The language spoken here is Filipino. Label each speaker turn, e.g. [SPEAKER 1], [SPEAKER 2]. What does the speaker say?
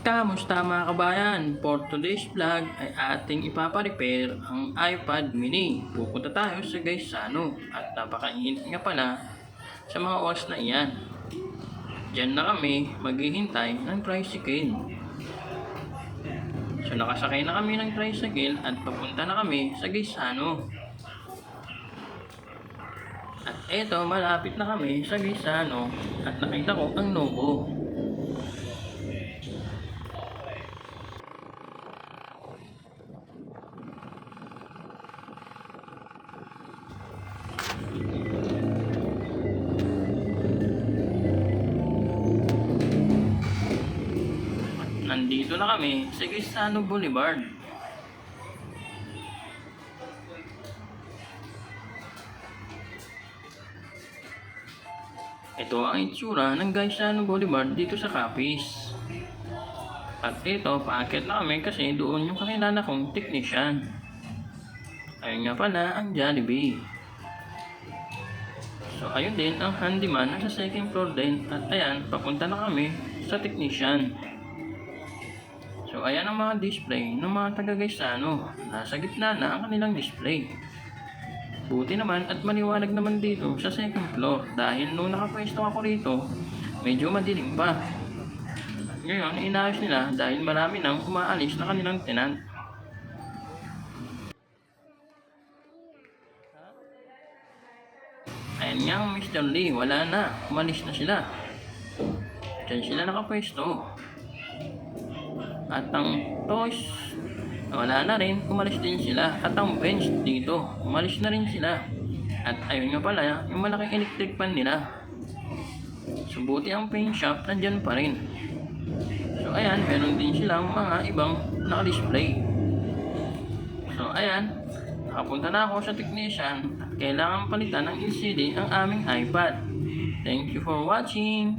[SPEAKER 1] Kamusta mga kabayan? For today's vlog ay ating ipaparepair ang iPad mini. Pupunta tayo sa Gaisano at napakainit nga pala sa mga oras na iyan. Diyan na kami maghihintay ng tricycle. So nakasakay na kami ng tricycle at papunta na kami sa Gaisano. At eto, malapit na kami sa Gaisano at nakita ko ang logo. Nandito na kami sa Gaisano Boulevard. Ito ang itsura ng Gaisano Boulevard dito sa Capiz. At ito, paakyat na kami kasi doon yung kakilala kong technician. Ayun nga pala ang Jollibee. So ayun din ang handyman nasa second floor din. At ayan, papunta na kami sa technician. So ayan ang mga display ng mga taga Gaisano. Nasa gitna na ang kanilang display. Buti naman at maliwanag naman dito sa second floor dahil nung nakapwesto ako rito, medyo madilim pa. Ngayon, inayos nila dahil marami nang umaalis na kanilang tenant. Ayan nga ang Mr. Lee, wala na, umalis na sila. Diyan sila nakapwesto. At ang toys, wala na rin, umalis din sila. At ang bench dito, umalis na rin sila. At ayun nga pala, yung malaking electric pan nila. So buti ang paint shop, nandyan pa rin. So ayan, meron din silang mga ibang naka-display. So ayan, nakapunta na ako sa technician at kailangan palitan ng LCD ang aming iPad. Thank you for watching!